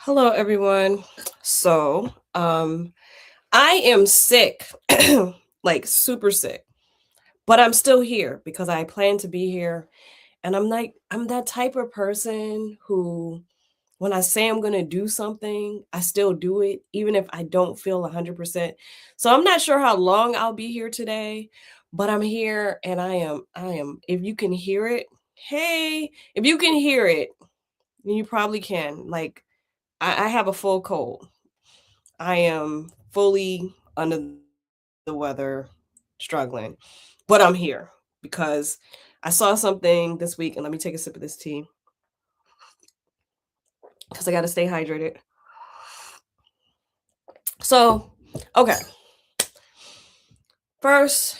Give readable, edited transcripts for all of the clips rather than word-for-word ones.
Hello, everyone. I am sick, like super sick, but I'm still here because I plan to be here. And I'm that type of person who, when I say I'm going to do something, I still do it, even if I don't feel 100%. So I'm not sure how long I'll be here today, but I'm here and if you can hear it, hey, if you can hear it, you probably can. Like, I have a full cold. I am fully under the weather, struggling, but I'm here because I saw something this week, and let me take a sip of this tea because I got to stay hydrated. So, okay, first,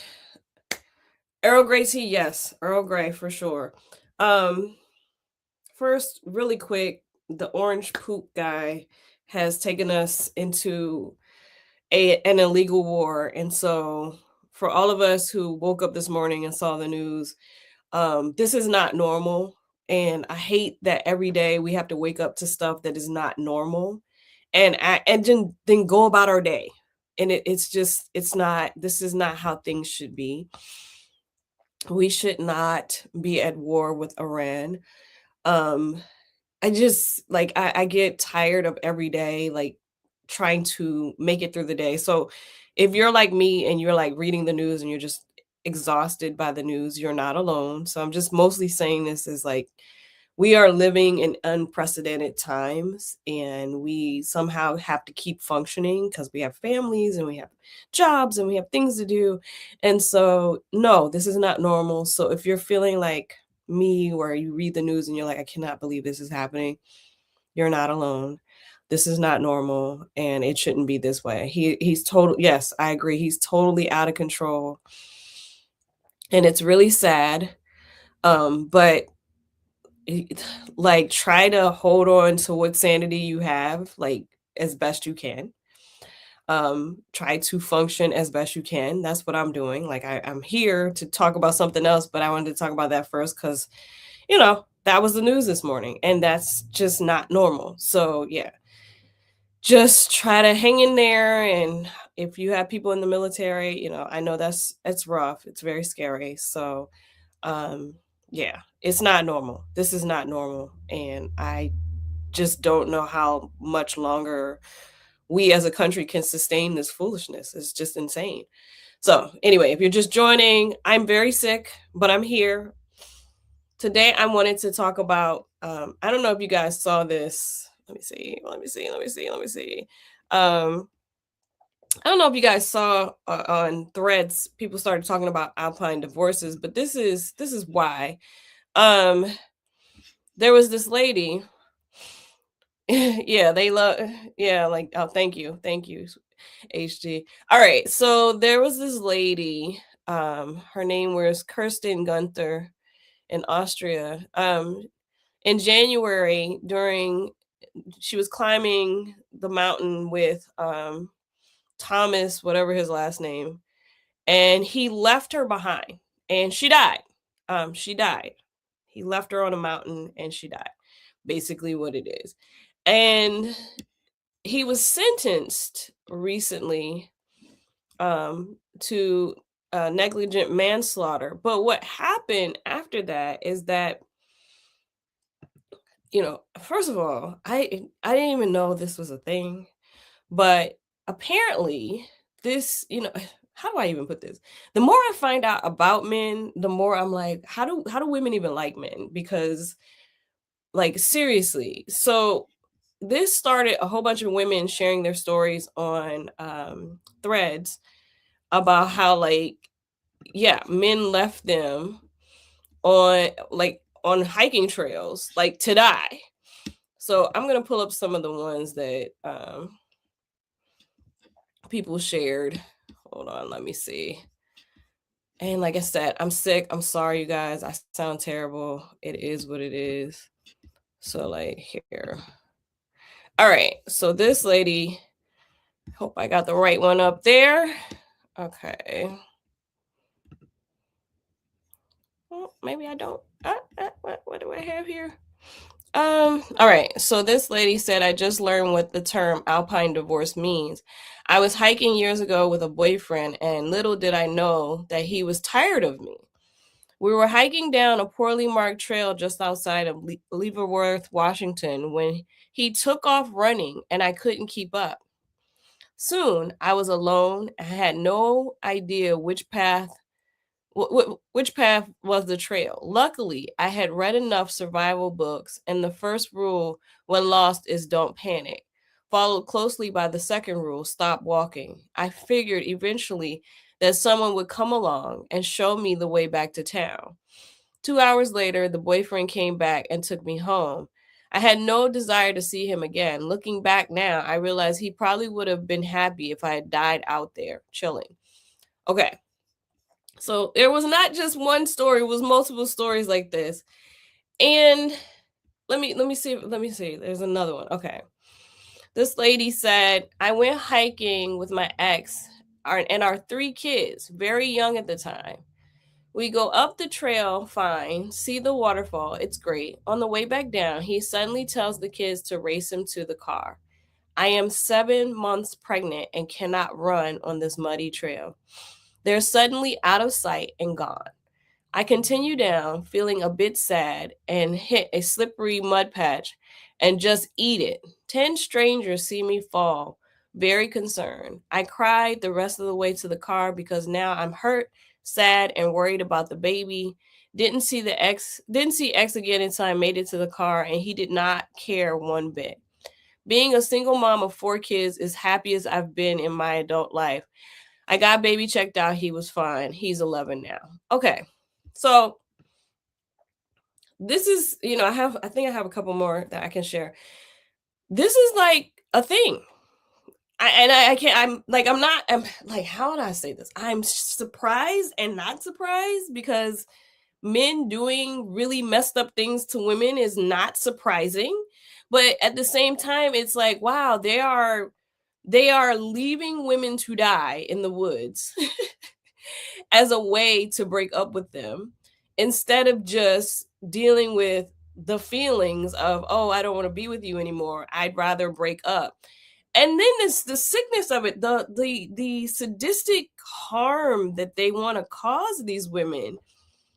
Earl Grey tea, yes, Earl Grey for sure. Um, First, really quick, the orange poop guy has taken us into an illegal war, and so for all of us who woke up this morning and saw the news, this is not normal, and I hate that every day we have to wake up to stuff that is not normal, and then go about our day, and it's not. This is not how things should be. We should not be at war with Iran. Um, I just like I get tired of every day like trying to make it through the day. So if you're like me and you're like reading the news and you're just exhausted by the news, you're not alone. So I'm just mostly saying this is like we are living in unprecedented times and we somehow have to keep functioning because we have families and we have jobs and we have things to do. And so, no, this is not normal. So if you're feeling like me, where you read the news and you're like, I cannot believe this is happening, you're not alone. This is not normal and it shouldn't be this way. He's total yes, I agree. He's totally out of control. And it's really sad. But like try to hold on to what sanity you have like as best you can. Try to function as best you can. That's what I'm doing. Like I'm here to talk about something else, but I wanted to talk about that first because that was the news this morning and that's just not normal. So yeah, just try to hang in there. And if you have people in the military, I know it's rough, it's very scary. So um yeah, it's not normal. This is not normal, and I just don't know how much longer we as a country can sustain this foolishness. It's just insane. So anyway, if you're just joining, I'm very sick, but I'm here today. I wanted to talk about I don't know if you guys saw this. Let me see. I don't know if you guys saw on threads, people started talking about alpine divorces, but this is why. Um, there was this lady. Yeah, they love. Yeah, like oh, thank you, HG. All right, so there was this lady. Her name was Kirsten Gunther in Austria. In January, during she was climbing the mountain with Thomas, whatever his last name, and he left her behind and she died. She died. He left her on a mountain and she died. Basically what it is. And he was sentenced recently to negligent manslaughter. But what happened after that is that, first of all, I didn't even know this was a thing, but apparently this, how do I even put this? The more I find out about men, the more I'm like, how do women even like men? Because like seriously. So this started a whole bunch of women sharing their stories on threads about how like yeah, men left them on hiking trails like to die. So I'm gonna pull up some of the ones that people shared. Hold on, let me see. And like I said, I'm sick. I'm sorry, you guys. I sound terrible. It is what it is. So like here. All right. So this lady, hope I got the right one up there. Okay. Well, maybe I don't. What do I have here? All right. So this lady said, I just learned what the term alpine divorce means. I was hiking years ago with a boyfriend, and little did I know that he was tired of me. We were hiking down a poorly marked trail just outside of Leavenworth, Washington, when he took off running and I couldn't keep up. Soon I was alone. I had no idea which path was the trail. Luckily, I had read enough survival books, and the first rule when lost is don't panic, followed closely by the second rule, stop walking. I figured eventually that someone would come along and show me the way back to town. 2 hours later, the boyfriend came back and took me home. I had no desire to see him again. Looking back now, I realized he probably would have been happy if I had died out there chilling. Okay, so there was not just one story, it was multiple stories like this. And let me see. There's another one. Okay. This lady said, I went hiking with my ex and our three kids, very young at the time. We go up the trail fine, see the waterfall, it's great. On the way back down, he suddenly tells the kids to race him to the car. I am 7 months pregnant and cannot run on this muddy trail. They're suddenly out of sight and gone. I continue down, feeling a bit sad, and hit a slippery mud patch and just eat it. 10 strangers see me fall, very concerned. I cried the rest of the way to the car because now I'm hurt, sad, and worried about the baby. Didn't see X again until I made it to the car, and he did not care one bit. Being a single mom of 4 kids is happy as I've been in my adult life. I got baby checked out. He was fine. He's 11 now. Okay. So this is, I think I have a couple more that I can share. This is like a thing. I can't, I'm like, how would I say this? I'm surprised and not surprised because men doing really messed up things to women is not surprising. But at the same time, it's like, wow, they are leaving women to die in the woods as a way to break up with them instead of just dealing with the feelings of, oh, I don't want to be with you anymore. I'd rather break up. And then this the sickness of it, the sadistic harm that they want to cause these women.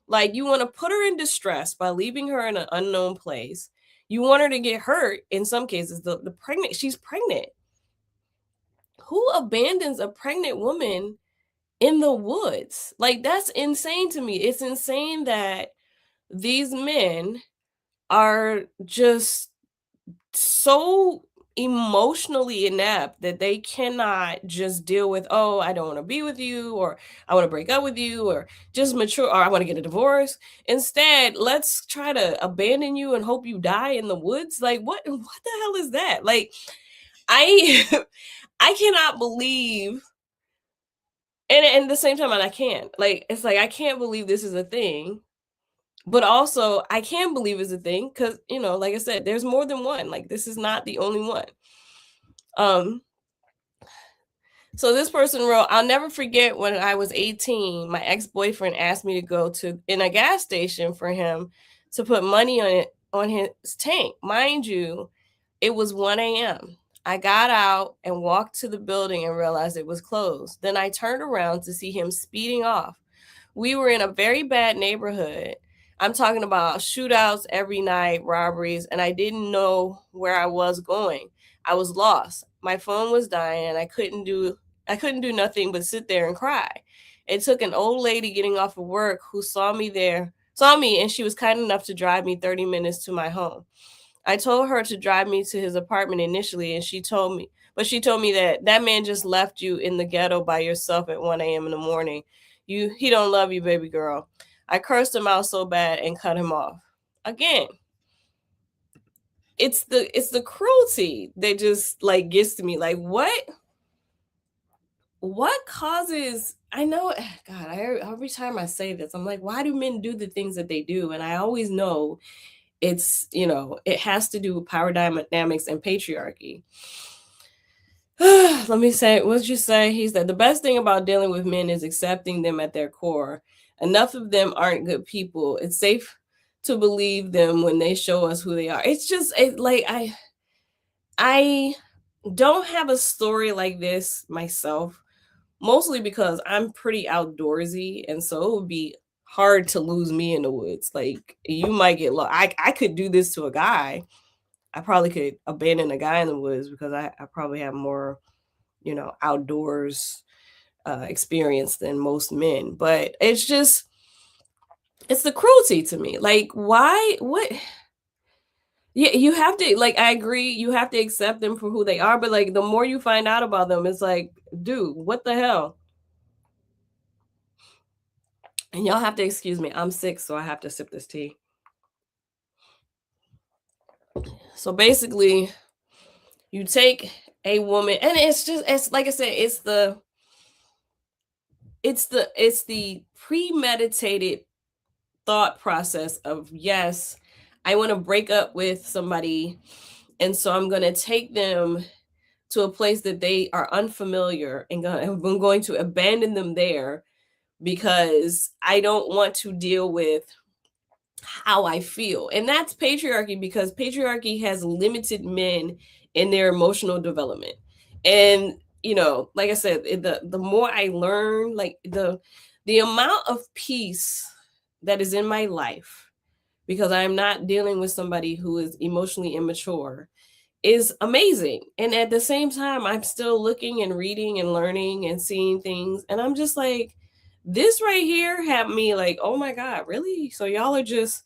Like, you want to put her in distress by leaving her in an unknown place. You want her to get hurt in some cases. She's pregnant. Who abandons a pregnant woman in the woods? Like, that's insane to me. It's insane that these men are just so emotionally inept that they cannot just deal with, oh, I don't want to be with you, or I want to break up with you, or just mature, or I want to get a divorce. Instead, let's try to abandon you and hope you die in the woods. Like, what the hell is that? Like, I I cannot believe, and at the same time, and I can't. Like, it's like I can't believe this is a thing, but also I can believe it's a thing because, like I said, there's more than one. Like, this is not the only one. Um, so this person wrote, I'll never forget when I was 18, my ex-boyfriend asked me to go to in a gas station for him to put money on his tank. Mind you, it was 1 a.m. I got out and walked to the building and realized it was closed. Then I turned around to see him speeding off. We were in a very bad neighborhood. I'm talking about shootouts every night, robberies, and I didn't know where I was going. I was lost. My phone was dying and I couldn't do nothing but sit there and cry. It took an old lady getting off of work who saw me, and she was kind enough to drive me 30 minutes to my home. I told her to drive me to his apartment initially, and she told me that man just left you in the ghetto by yourself at 1 a.m. in the morning. He don't love you, baby girl. I cursed him out so bad and cut him off. Again, it's the cruelty that just like gets to me. Like, what causes, I know, God, every time I say this, I'm like, why do men do the things that they do? And I always know it has to do with power dynamics and patriarchy. Let me say, what did you say? He said, the best thing about dealing with men is accepting them at their core. Enough of them aren't good people. It's safe to believe them when they show us who they are. It's just like I don't have a story like this myself, mostly because I'm pretty outdoorsy, and so it would be hard to lose me in the woods. Like you might get lost. I could do this to a guy. I probably could abandon a guy in the woods because I probably have more, outdoors experience than most men. But it's the cruelty to me. Like, why? What? Yeah, you have to, like, I agree, you have to accept them for who they are, but, like, the more you find out about them, it's like, dude, what the hell? And y'all have to excuse me, I'm sick, so I have to sip this tea. So basically, you take a woman, and it's like I said, it's the premeditated thought process of, yes, I want to break up with somebody, and so I'm going to take them to a place that they are unfamiliar, and I'm going to abandon them there because I don't want to deal with how I feel. And that's patriarchy, because patriarchy has limited men in their emotional development. And like I said, the more I learn, like the amount of peace that is in my life, because I'm not dealing with somebody who is emotionally immature, is amazing. And at the same time, I'm still looking and reading and learning and seeing things. And I'm just like, this right here had me like, oh my God, really? So y'all are just,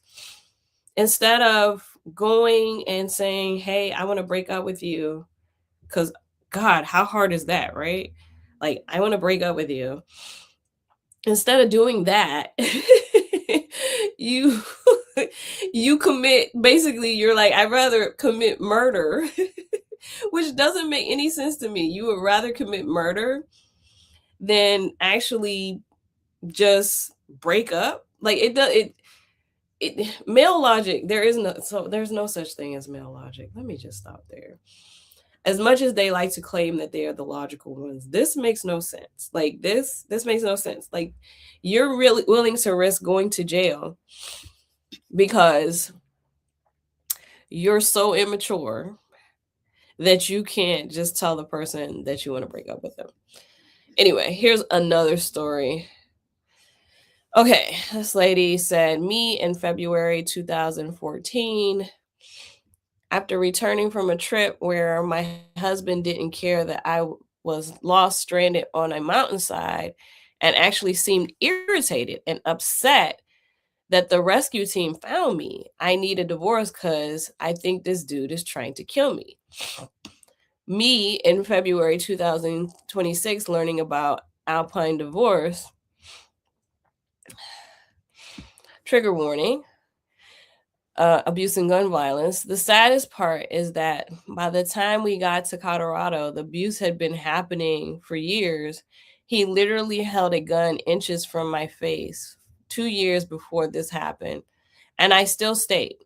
instead of going and saying, hey, I want to break up with you, because God, how hard is that, right? Like, I want to break up with you. Instead of doing that, you you commit, basically you're like, I'd rather commit murder, which doesn't make any sense to me. You would rather commit murder than actually just break up. Like, it does it male logic, there's no such thing as male logic. Let me just stop there. As much as they like to claim that they are the logical ones, this makes no sense. Like, this makes no sense. Like, you're really willing to risk going to jail because you're so immature that you can't just tell the person that you want to break up with them. Anyway, here's another story. Okay, this lady said, me in February 2014, after returning from a trip where my husband didn't care that I was lost stranded on a mountainside, and actually seemed irritated and upset that the rescue team found me, I need a divorce because I think this dude is trying to kill me. Me in February 2026, learning about Alpine divorce. Trigger warning. Abuse and gun violence. The saddest part is that by the time we got to Colorado, the abuse had been happening for years. He literally held a gun inches from my face 2 years before this happened, and I still stayed.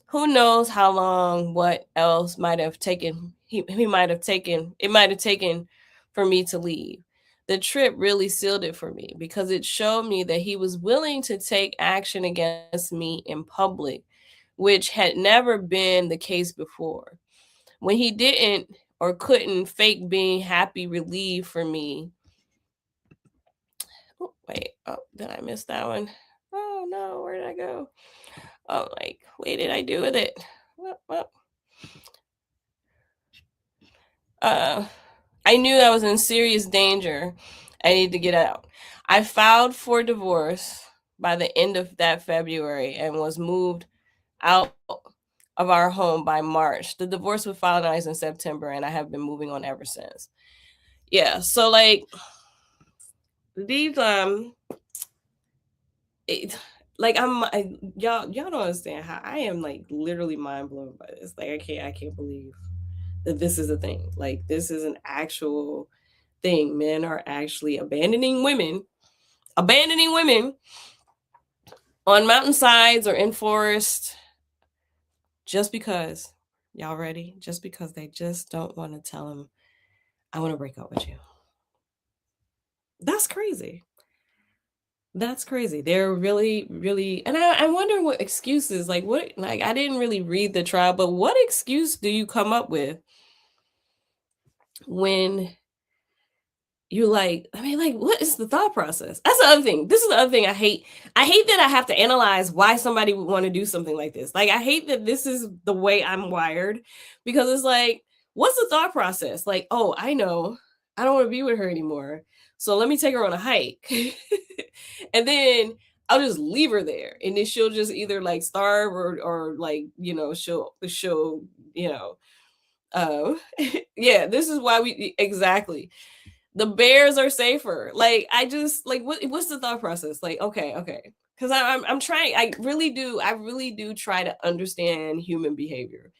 Who knows how long, what else might have taken, he might have taken, it might have taken for me to leave. The trip really sealed it for me because it showed me that he was willing to take action against me in public, which had never been the case before. When he didn't or couldn't fake being happy, relieved for me. Oh, wait, oh, did I miss that one? Oh no, where did I go? Oh, like, what did I do with it? Well, I knew I was in serious danger. I need to get out. I filed for divorce by the end of that February and was moved out of our home by March. The divorce was finalized in September, and I have been moving on ever since. Yeah, so like these it, like y'all don't understand how I am, like, literally mind blown by this. Like, I can't believe that this is a thing. Like, this is an actual thing. Men are actually abandoning women on mountainsides or in forest, just because, y'all ready? Just because they just don't want to tell them, I want to break up with you. That's crazy. That's crazy. They're really, really, and I wonder what excuses, like what, like I didn't really read the trial, but what excuse do you come up with when you like, I mean, like, what is the thought process? That's the other thing. This is the other thing I hate. I hate that I have to analyze why somebody would want to do something like this. Like, I hate that this is the way I'm wired because it's like, what's the thought process? Like, oh, I know, I don't want to be with her anymore. So let me take her on a hike. And then I'll just leave her there. And then she'll just either like starve or like, she'll, you know, uh yeah, this is why we exactly the bears are safer. Like I just like what's the thought process? Like okay, because I'm trying. I really do try to understand human behavior,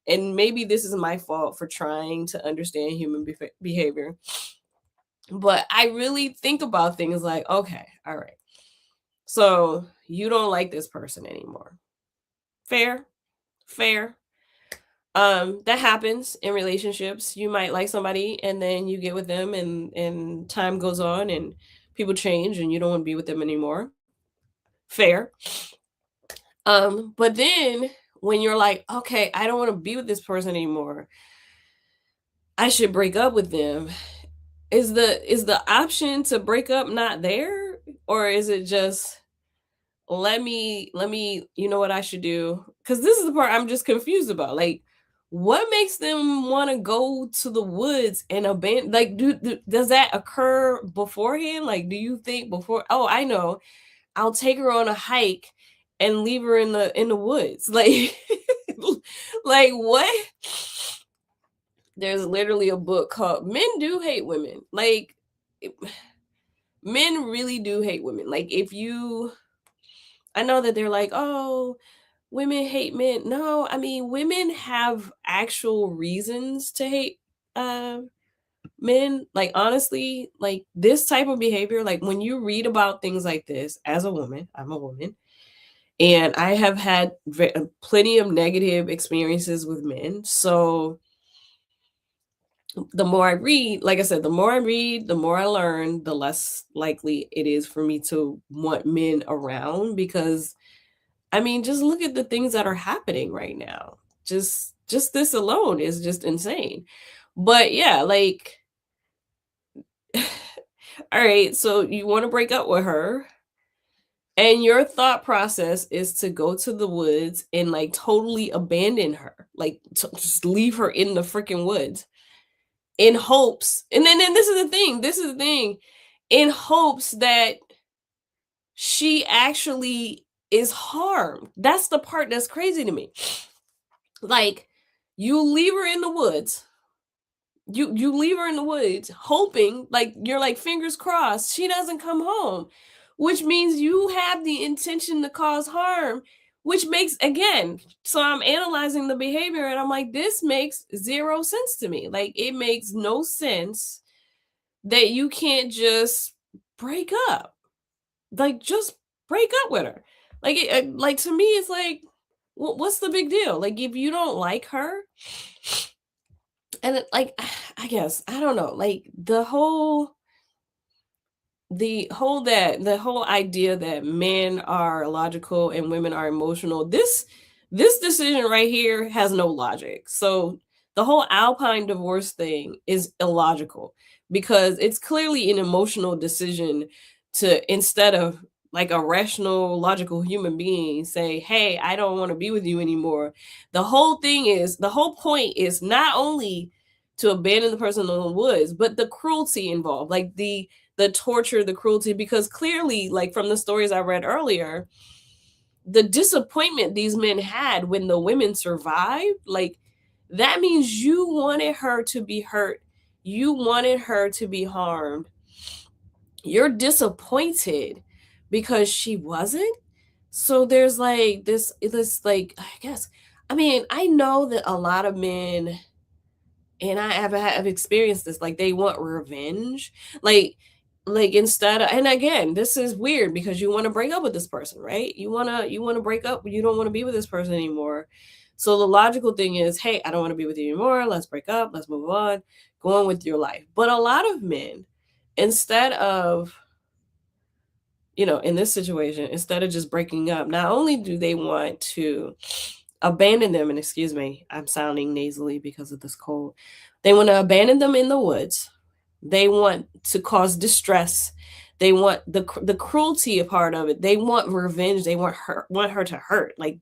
and maybe this is my fault for trying to understand human behavior. But I really think about things like, okay, all right, so you don't like this person anymore. Fair, fair. That happens in relationships. You might like somebody and then you get with them and time goes on and people change and you don't want to be with them anymore. Fair. But then when you're like, okay, I don't want to be with this person anymore, I should break up with them. Is the option to break up not there? Or is it just let me you know what I should do? Because this is the part I'm just confused about. Like, what makes them want to go to the woods and abandon, like, does that occur beforehand? Like, do you think before, oh, I know, I'll take her on a hike and leave her in the woods, like like what? There's literally a book called Men Do Hate Women. Like, it- men really do hate women. Like, if you, I know that they're like, oh, women hate men. No, I mean, women have actual reasons to hate uh men. Like, honestly, like this type of behavior, like when you read about things like this as a woman, I'm a woman, and I have had plenty of negative experiences with men. So the more I read, like I said, the more I read, the more I learn, the less likely it is for me to want men around because I mean, just look at the things that are happening right now. Just this alone is just insane. But yeah, like all right, so you want to break up with her and your thought process is to go to the woods and like totally abandon her. Like just leave her in the freaking woods in hopes. And then this is the thing. This is the thing. In hopes that she actually is harmed. That's the part that's crazy to me. Like, you leave her in the woods. You leave her in the woods, hoping, like you're like fingers crossed she doesn't come home, which means you have the intention to cause harm, which makes, again, so I'm analyzing the behavior and I'm like, this makes zero sense to me. Like, it makes no sense that you can't just break up. Like, just break up with her. Like, like to me, it's like, what's the big deal? Like, if you don't like her, and like, I guess I don't know, like the whole idea that men are logical and women are emotional. This decision right here has no logic. So the whole Alpine divorce thing is illogical because it's clearly an emotional decision to, instead of like a rational logical human being say, hey, I don't want to be with you anymore. The whole point is not only to abandon the person in the woods, but the cruelty involved, like the torture, the cruelty, because clearly, like from the stories I read earlier, the disappointment these men had when the women survived, like that means you wanted her to be hurt. You wanted her to be harmed. You're disappointed because she wasn't. So there's like this like, I guess, I mean, I know that a lot of men, and I have experienced this, like, they want revenge. Like instead of, and again, this is weird because you wanna break up with this person, right? You wanna break up, you don't wanna be with this person anymore. So the logical thing is, "Hey, I don't wanna be with you anymore, let's break up, let's move on, go on with your life." But a lot of men, instead of, in this situation, instead of just breaking up, not only do they want to abandon them, and excuse me, I'm sounding nasally because of this cold. They want to abandon them in the woods. They want to cause distress. They want the cruelty a part of it. They want revenge. They want her to hurt. They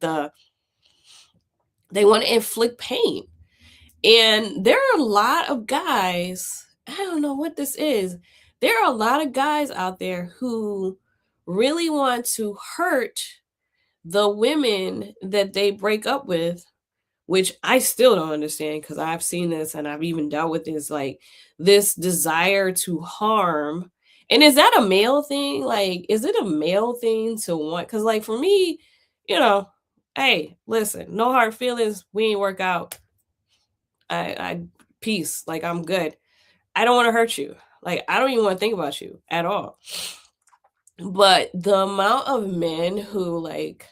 want to inflict pain. And there are a lot of guys, I don't know what this is. There are a lot of guys out there who really want to hurt the women that they break up with, which I still don't understand because I've seen this and I've even dealt with this, like this desire to harm. And is that a male thing? Like, is it a male thing to want? Because, like, for me, hey, listen, no hard feelings. We ain't work out. I peace. Like, I'm good. I don't want to hurt you. Like, I don't even want to think about you at all. But the amount of men who, like,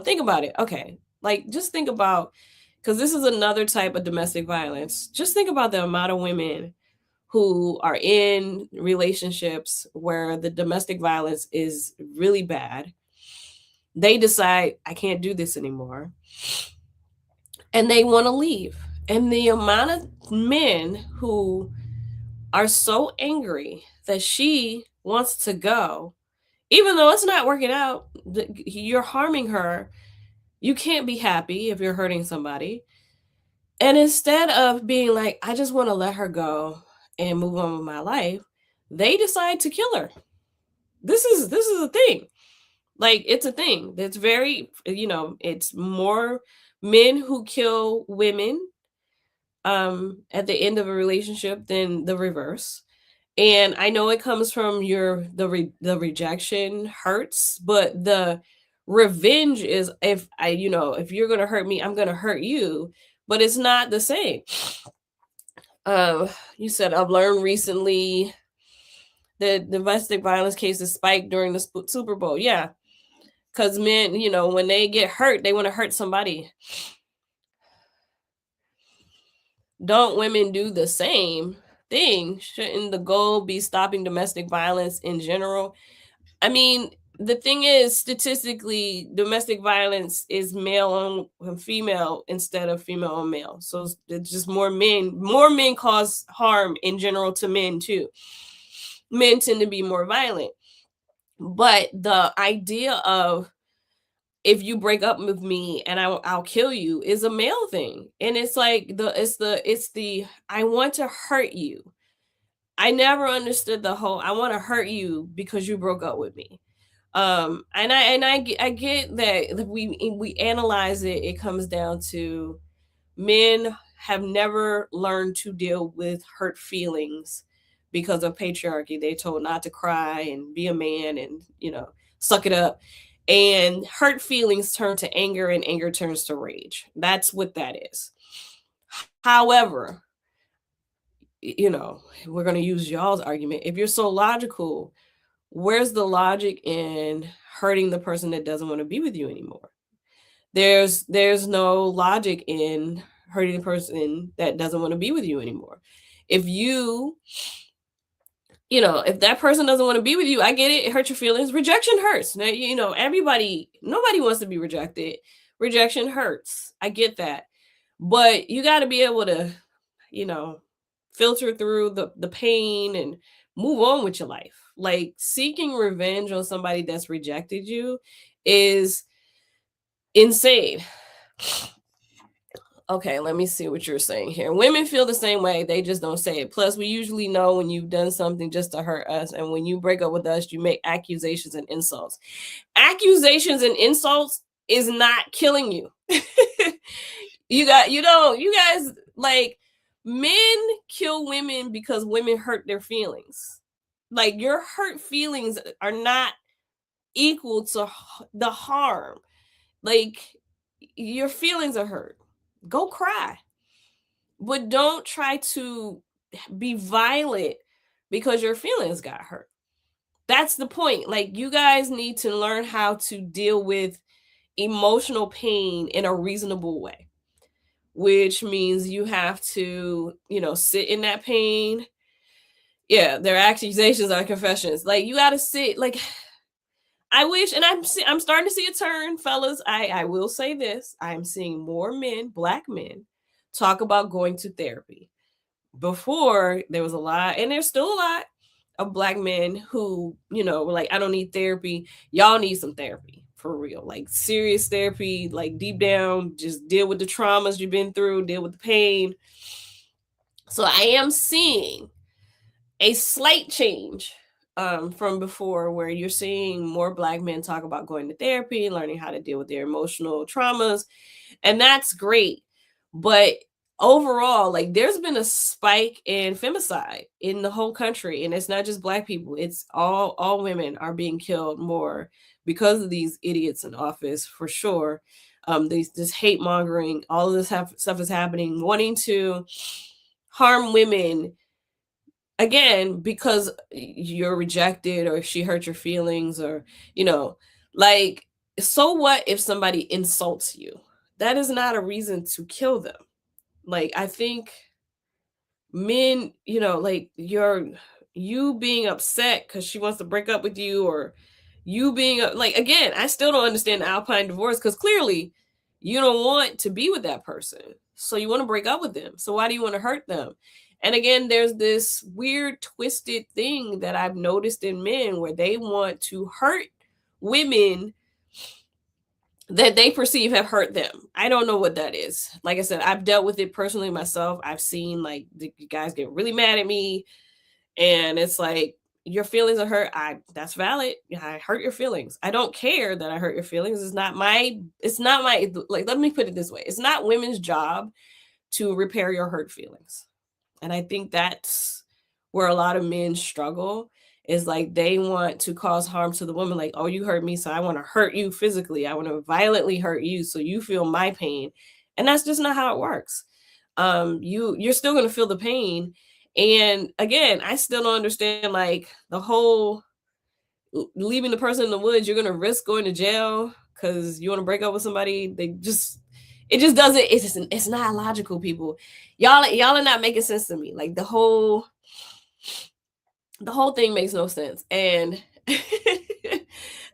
think about it. Okay. Like, just think about, because this is another type of domestic violence. Just think about the amount of women who are in relationships where the domestic violence is really bad. They decide, I can't do this anymore. And they want to leave. And the amount of men who are so angry that she wants to go, even though it's not working out, you're harming her. You can't be happy if you're hurting somebody. And instead of being like, I just want to let her go and move on with my life, they decide to kill her. This is a thing. Like, it's a thing. That's very, it's more men who kill women at the end of a relationship than the reverse. And I know it comes from the rejection hurts, but the revenge is, if you're gonna hurt me, I'm gonna hurt you. But it's not the same. You said, I've learned recently that domestic violence cases spiked during the Super Bowl. Yeah, because men, when they get hurt, they want to hurt somebody. Don't women do the same thing? Shouldn't the goal be stopping domestic violence in general? I mean, the thing is, statistically, domestic violence is male on female instead of female on male. So it's just more men. More men cause harm in general to men too. Men tend to be more violent. But the idea of, if you break up with me and I'll kill you, is a male thing. And it's like it's the I want to hurt you. I never understood the whole I want to hurt you because you broke up with me. And I get that if we analyze it, it comes down to men have never learned to deal with hurt feelings because of patriarchy. They told not to cry and be a man and suck it up. And hurt feelings turn to anger, and anger turns to rage. That's what that is. However, we're going to use y'all's argument. If you're so logical, where's the logic in hurting the person that doesn't want to be with you anymore? There's no logic in hurting the person that doesn't want to be with you anymore. If if that person doesn't want to be with you, I get it. It hurts your feelings. Rejection hurts. Now, nobody wants to be rejected. Rejection hurts. I get that. But you got to be able to, filter through the pain and move on with your life. Like, seeking revenge on somebody that's rejected you is insane. Okay, let me see what you're saying here. Women feel the same way. They just don't say it. Plus, we usually know when you've done something just to hurt us. And when you break up with us, you make accusations and insults. Accusations and insults is not killing you. You guys, like, men kill women because women hurt their feelings. Like, your hurt feelings are not equal to the harm. Like, your feelings are hurt. Go cry. But don't try to be violent because your feelings got hurt. That's the point. Like, you guys need to learn how to deal with emotional pain in a reasonable way, which means you have to, sit in that pain. Yeah, their accusations are confessions. Like, you got to sit, like, I wish, and I'm starting to see a turn, fellas. I will say this: I'm seeing more men, black men, talk about going to therapy. Before there was a lot, and there's still a lot of black men who, were like, I don't need therapy. Y'all need some therapy for real, like serious therapy, like deep down, just deal with the traumas you've been through, deal with the pain. So I am seeing a slight change from before, where you're seeing more black men talk about going to therapy, learning how to deal with their emotional traumas, and that's great. But overall, like, there's been a spike in femicide in the whole country, and it's not just black people, it's all women are being killed more because of these idiots in office, for sure. This hate mongering, all of this stuff is happening, wanting to harm women, again, because you're rejected, or she hurt your feelings, or like, so what if somebody insults you? That is not a reason to kill them. Like, I think men, like, you being upset because she wants to break up with you, or you being like, again, I still don't understand the Alpine divorce, because clearly you don't want to be with that person, so you want to break up with them. So why do you want to hurt them? And again, there's this weird twisted thing that I've noticed in men, where they want to hurt women that they perceive have hurt them. I don't know what that is. Like I said, I've dealt with it personally myself. I've seen, like, the guys get really mad at me, and it's like, your feelings are hurt. That's valid. I hurt your feelings. I don't care that I hurt your feelings. It's not my like, let me put it this way. It's not women's job to repair your hurt feelings. And I think that's where a lot of men struggle, is like, they want to cause harm to the woman, like, oh, you hurt me, so I want to hurt you physically. I want to violently hurt you so you feel my pain. And that's just not how it works. You're still going to feel the pain. And again, I still don't understand, like, the whole leaving the person in the woods, you're going to risk going to jail because you want to break up with somebody. It just doesn't, it's not logical, people. Y'all are not making sense to me. Like, the whole thing makes no sense. And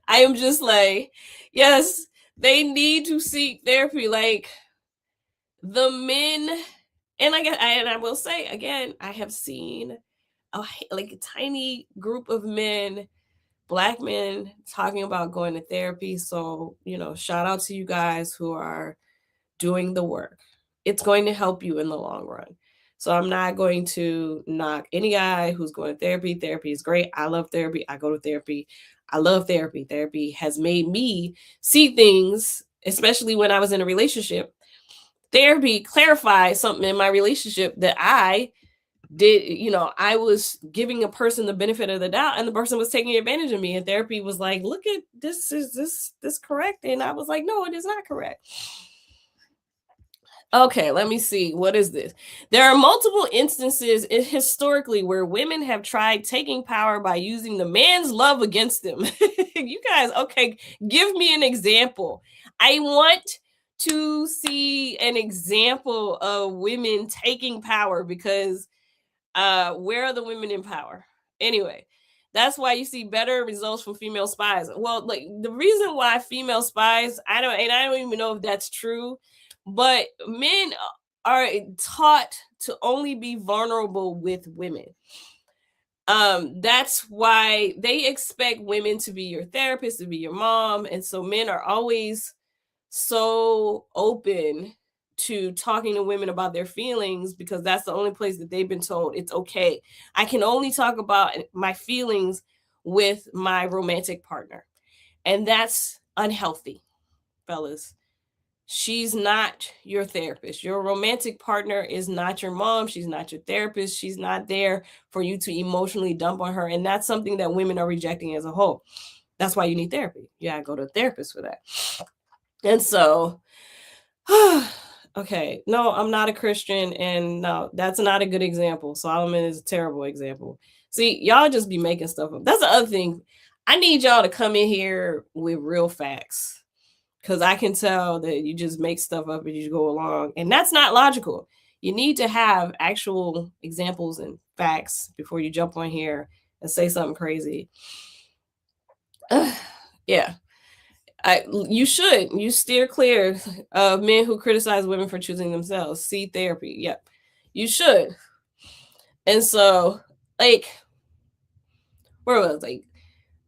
I am just like, yes, they need to seek therapy. Like, the men, and I will say again, I have seen a tiny group of men, black men, talking about going to therapy. So, shout out to you guys who are doing the work. It's going to help you in the long run. So I'm not going to knock any guy who's going to therapy. Therapy is great. I love therapy. I go to therapy. I love therapy. Therapy has made me see things, especially when I was in a relationship. Therapy clarified something in my relationship that I did. I was giving a person the benefit of the doubt, and the person was taking advantage of me. And therapy was like, look at this, is this correct? And I was like, no, it is not correct. Okay, let me see. What is this? There are multiple instances historically where women have tried taking power by using the man's love against them. You guys, okay, give me an example. I want to see an example of women taking power, because where are the women in power? Anyway, that's why you see better results from female spies. Well, like, the reason why female spies, I don't even know if that's true, but men are taught to only be vulnerable with women. That's why they expect women to be your therapist, to be your mom. And so men are always so open to talking to women about their feelings, because that's the only place that they've been told it's okay. I can only talk about my feelings with my romantic partner. And that's unhealthy, fellas. She's not your therapist. Your romantic partner is not your mom. She's not your therapist. She's not there for you to emotionally dump on her. And that's something that women are rejecting as a whole. That's why you need therapy. You gotta go to a therapist for that. And so, okay, no, I'm not a Christian, and no, that's not a good example. Solomon is a terrible example. See, y'all just be making stuff up. That's the other thing. I need y'all to come in here with real facts, because I can tell that you just make stuff up as you go along, and that's not logical. You need to have actual examples and facts before you jump on here and say something crazy. Yeah. You should. You steer clear of men who criticize women for choosing themselves. See therapy. Yep. You should. And so, like, where was like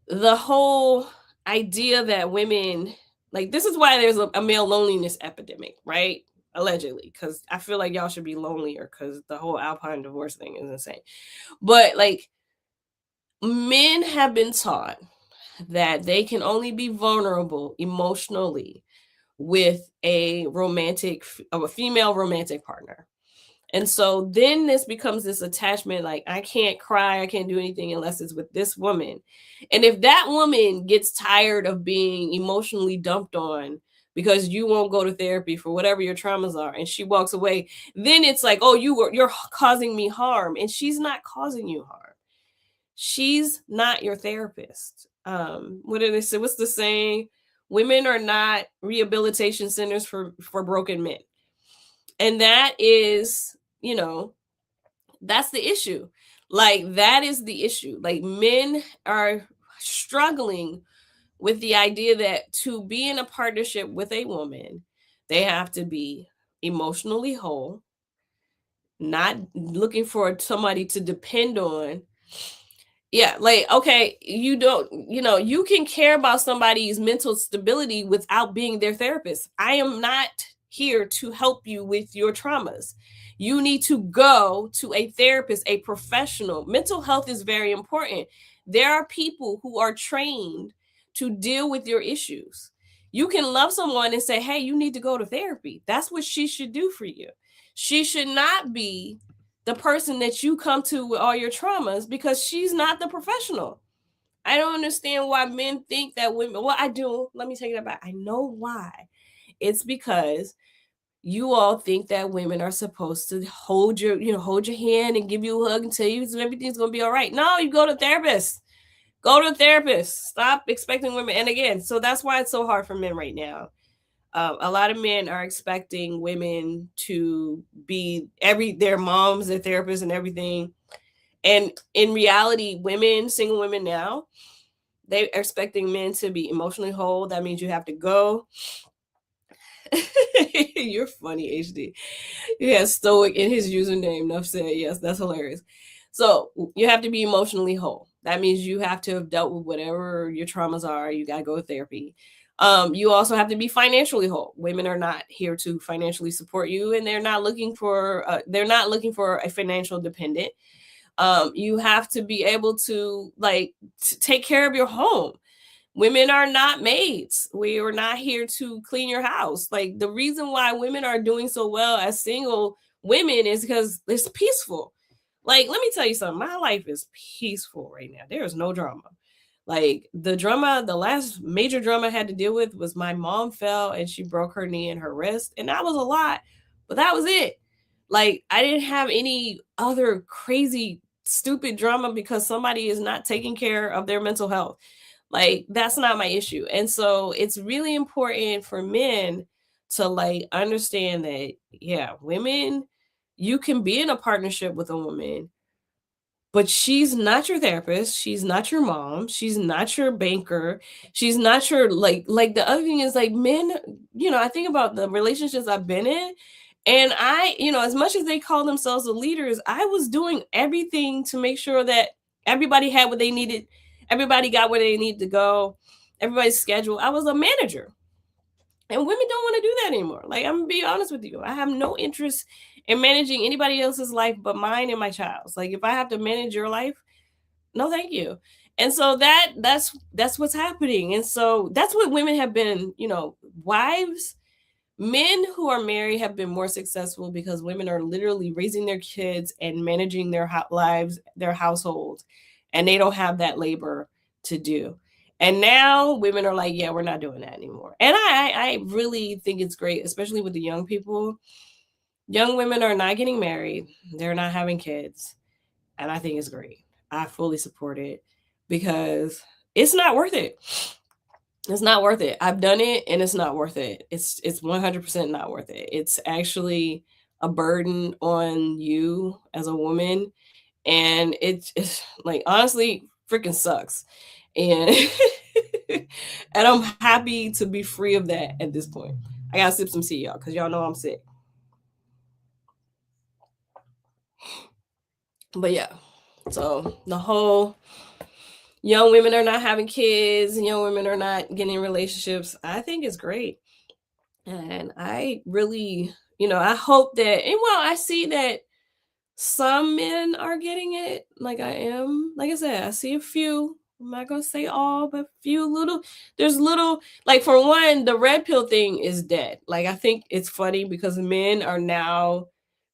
the whole idea that women like this is why there's a male loneliness epidemic, right? Allegedly, because I feel like y'all should be lonelier because the whole Alpine divorce thing is insane. But like men have been taught that they can only be vulnerable emotionally with a female romantic partner. And so then this becomes this attachment like, I can't cry, I can't do anything unless it's with this woman. And if that woman gets tired of being emotionally dumped on because you won't go to therapy for whatever your traumas are and she walks away, then it's like, oh, you're causing me harm. And she's not causing you harm. She's not your therapist. What do they say? What's the saying? Women are not rehabilitation centers for broken men. And that is, that's the issue. Like that is the issue. Like men are struggling with the idea that to be in a partnership with a woman, they have to be emotionally whole, not looking for somebody to depend on. Yeah, like okay, you don't, you can care about somebody's mental stability without being their therapist. I am not here to help you with your traumas. You need to go to a therapist, a professional. Mental health is very important. There are people who are trained to deal with your issues. You can love someone and say, "Hey, you need to go to therapy." That's what she should do for you. She should not be the person that you come to with all your traumas because she's not the professional. I don't understand why men think that women, well, I do. Let me take that back. I know why. It's because you all think that women are supposed to hold your hand and give you a hug and tell you everything's going to be all right. No, you go to therapist. Go to a therapist. Stop expecting women. And again, so that's why it's so hard for men right now. A lot of men are expecting women to be their moms, their therapists, and everything. And in reality, single women now, they're expecting men to be emotionally whole. That means you have to go. You're funny, HD. He has stoic in his username. Enough said. Yes, that's hilarious. So you have to be emotionally whole. That means you have to have dealt with whatever your traumas are. You got to go to therapy. You also have to be financially whole. Women are not here to financially support you, and they're not looking for a financial dependent. You have to be able to take care of your home. Women are not maids. We are not here to clean your house. Like the reason why women are doing so well as single women is because it's peaceful. Like, let me tell you something. My life is peaceful right now. There is no drama. Like the last major drama I had to deal with was my mom fell and she broke her knee and her wrist. And that was a lot, but that was it. Like, I didn't have any other crazy, stupid drama because somebody is not taking care of their mental health. Like, that's not my issue. And so it's really important for men to understand that, yeah, women, you can be in a partnership with a woman, but she's not your therapist, she's not your mom, she's not your banker, she's not your like the other thing is like men, I think about the relationships I've been in, and I, as much as they call themselves the leaders, I was doing everything to make sure that everybody had what they needed, everybody got where they needed to go, everybody's schedule. I was a manager. And women don't want to do that anymore. Like, I'm gonna be honest with you. I have no interest in managing anybody else's life but mine and my child's. Like, if I have to manage your life, no, thank you. And so that's what's happening. And so that's what women have been, wives, men who are married have been more successful because women are literally raising their kids and managing their lives, their households, and they don't have that labor to do. And now women are like, yeah, we're not doing that anymore. And I really think it's great, especially with the young people. Young women are not getting married, they're not having kids. And I think it's great. I fully support it because it's not worth it. It's not worth it. I've done it and it's not worth it. It's 100% not worth it. It's actually a burden on you as a woman, and it's like honestly freaking sucks. And And I'm happy to be free of that at this point. I gotta sip some tea, y'all, because y'all know I'm sick. But yeah, so the whole young women are not having kids and young women are not getting relationships, I think is great. And I really, I hope that, and well, I see that some men are getting it. Like I am, like I said, I see a few. I'm not gonna say all, but few little. There's little, like for one, the red pill thing is dead. Like I think it's funny because men are now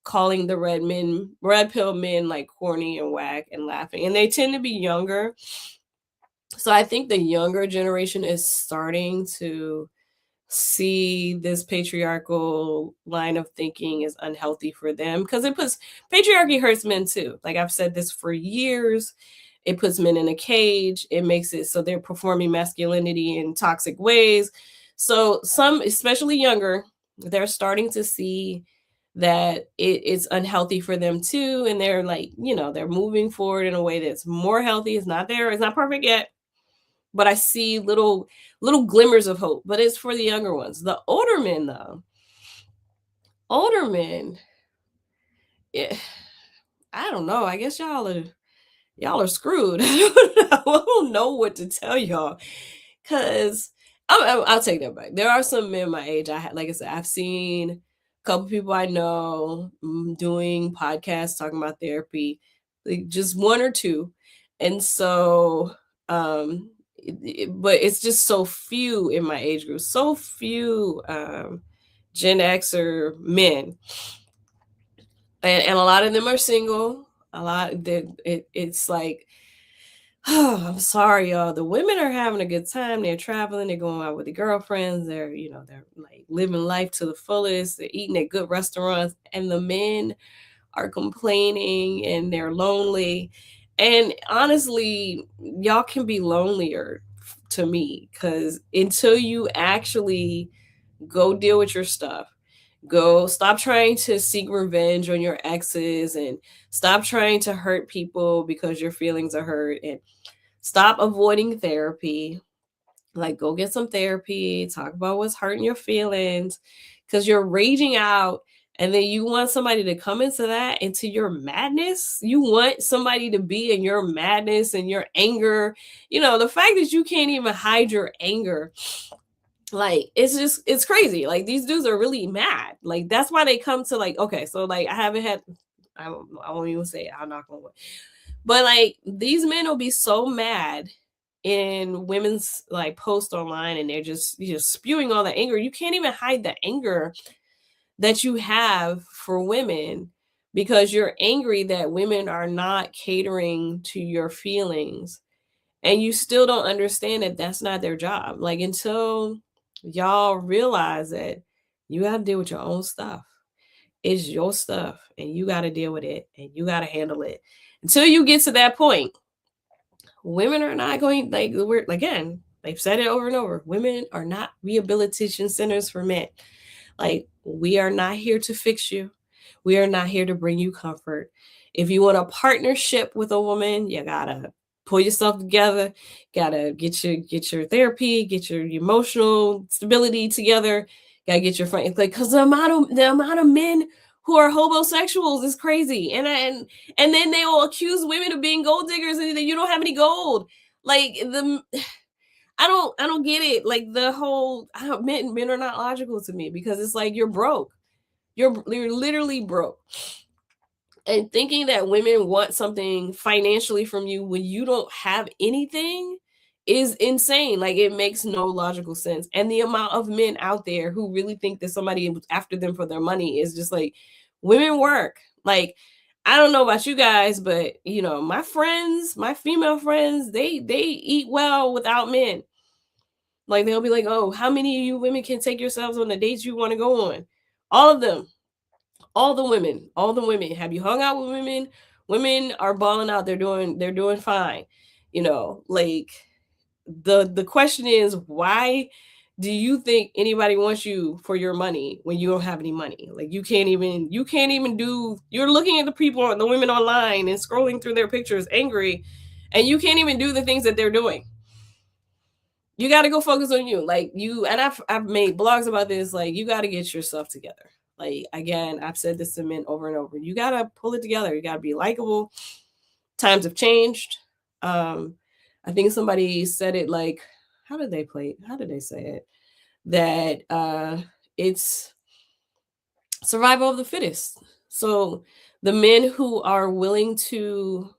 calling the red pill men like corny and whack and laughing, and they tend to be younger. So I think the younger generation is starting to see this patriarchal line of thinking is unhealthy for them because it puts patriarchy hurts men too. Like I've said this for years. It puts men in a cage. It makes it so they're performing masculinity in toxic ways. So some, especially younger, they're starting to see that it's unhealthy for them too. And they're like, they're moving forward in a way that's more healthy. It's not there, it's not perfect yet, but I see little glimmers of hope. But it's for the younger ones. The older men, though, older men, eh, I don't know. I guess y'all are screwed. I don't know what to tell y'all because I'll take that back. There are some men my age. Like I said, I've seen a couple people I know doing podcasts talking about therapy, like just one or two, and so but it's just so few in my age group, so few Gen Xer men, and a lot of them are single. A lot that it's like, oh, I'm sorry, y'all. The women are having a good time. They're traveling. They're going out with their girlfriends. They're like living life to the fullest. They're eating at good restaurants, and the men are complaining and they're lonely. And honestly, y'all can be lonelier to me because until you actually go deal with your stuff, go stop trying to seek revenge on your exes and stop trying to hurt people because your feelings are hurt, and stop avoiding therapy. Like, go get some therapy, talk about what's hurting your feelings, because you're raging out. And then you want somebody to come into your madness. You want somebody to be in your madness and your anger. The fact that you can't even hide your anger, like, it's crazy. Like, these dudes are really mad. Like, that's why they come to, like, okay, so like I won't even say it, I'll knock on wood. But like, these men will be so mad in women's like post online, and they're just spewing all the anger. You can't even hide the anger that you have for women because you're angry that women are not catering to your feelings, and you still don't understand that that's not their job. Like, until y'all realize that you got to deal with your own stuff. It's your stuff and you got to deal with it and you got to handle it. Until you get to that point, women are not going, like, we're again, they've said it over and over, women are not rehabilitation centers for men. Like, we are not here to fix you. We are not here to bring you comfort. If you want a partnership with a woman, you gotta pull yourself together, gotta get your therapy, get your emotional stability together, gotta get your friend, like, because the amount of men who are homosexuals is crazy. And then they will accuse women of being gold diggers and that you don't have any gold. Like, I don't get it. Like, the whole, men are not logical to me because it's like, you're broke. You're literally broke. And thinking that women want something financially from you when you don't have anything is insane. Like, it makes no logical sense. And the amount of men out there who really think that somebody was after them for their money is just like, women work. Like, I don't know about you guys, but my friends, my female friends, they eat well without men. Like, they'll be like, "Oh, how many of you women can take yourselves on the dates you want to go on?" All of them, all the women, all the women. Have you hung out with women? Women are balling out. They're doing fine. Like, the question is, why do you think anybody wants you for your money when you don't have any money? Like, you can't even do. You're looking at the women online and scrolling through their pictures angry, and you can't even do the things that they're doing. You got to go focus on you. Like you, and I've made blogs about this. Like you got to get yourself together. Like again, I've said this to men over and over. You got to pull it together. You got to be likable. Times have changed. I think somebody said it like, how did they play? How did they say it? That it's survival of the fittest. So the men who are willing to,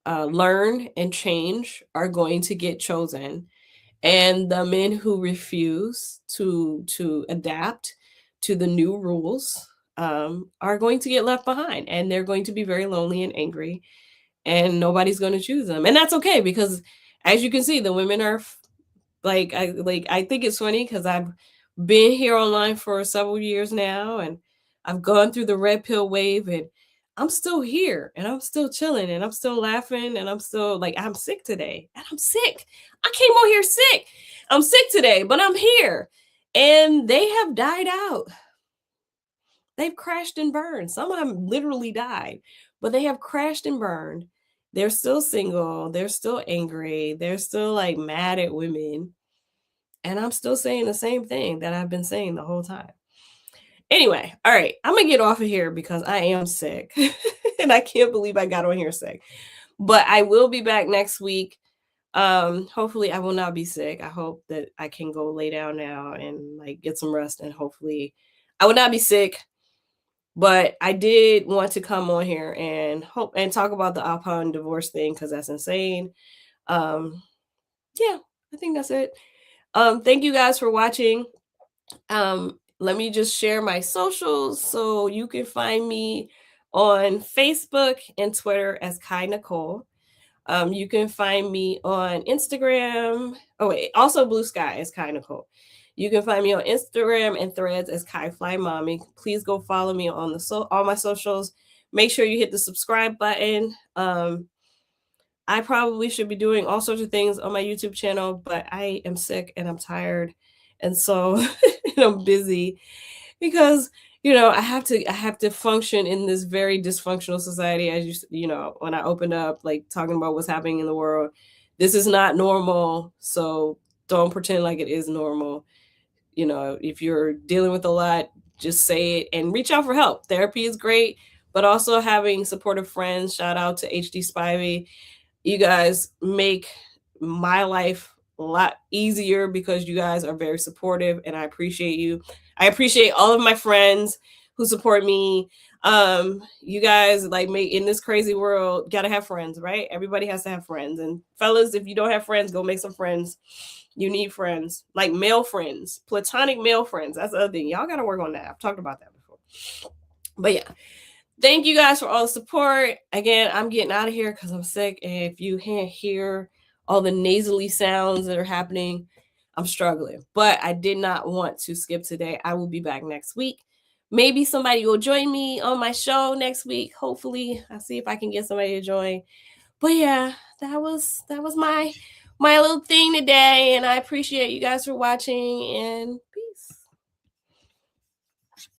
learn and change are going to get chosen, and the men who refuse to adapt to the new rules are going to get left behind, and they're going to be very lonely and angry, and nobody's going to choose them, and that's okay because, as you can see, the women are I think it's funny because I've been here online for several years now, and I've gone through the red pill wave, and I'm still here, and I'm still chilling, and I'm still laughing, and I'm still like, I'm sick today, and I'm sick. I came on here sick. I'm sick today, but I'm here, and they have died out. They've crashed and burned. Some of them literally died, but they have crashed and burned. They're still single. They're still angry. They're still like mad at women. And I'm still saying the same thing that I've been saying the whole time. Anyway, all right, I'm gonna get off of here because I am sick and I can't believe I got on here sick. But I will be back next week. Hopefully I will not be sick. I hope that I can go lay down now and like get some rest, and hopefully I will not be sick. But I did want to come on here and hope and talk about the Alpine divorce thing because that's insane. Yeah, I think that's it. Thank you guys for watching. Let me just share my socials so you can find me on Facebook and Twitter as Kai Nicole. You can find me on Instagram. Oh wait, also Blue Sky as Kai Nicole. You can find me on Instagram and Threads as Kai Fly Mommy. Please go follow me on all my socials. Make sure you hit the subscribe button. I probably should be doing all sorts of things on my YouTube channel, but I am sick and I'm tired, and so and I'm busy because I have to function in this very dysfunctional society. As when I opened up like talking about what's happening in the world, this is not normal. So don't pretend like it is normal. If you're dealing with a lot, just say it and reach out for help. Therapy is great, but also having supportive friends. Shout out to HD Spivey. You guys make my life a lot easier because you guys are very supportive, and I appreciate you. I appreciate all of my friends who support me. You guys like make in this crazy world, gotta have friends, right? Everybody has to have friends. And fellas, if you don't have friends, go make some friends. You need friends, like male friends, platonic male friends. That's the other thing. Y'all gotta work on that. I've talked about that before. But yeah. Thank you guys for all the support. Again, I'm getting out of here because I'm sick. And if you can't hear all the nasally sounds that are happening, I'm struggling. But I did not want to skip today. I will be back next week. Maybe somebody will join me on my show next week. Hopefully, I'll see if I can get somebody to join. But yeah, that was my little thing today. And I appreciate you guys for watching. And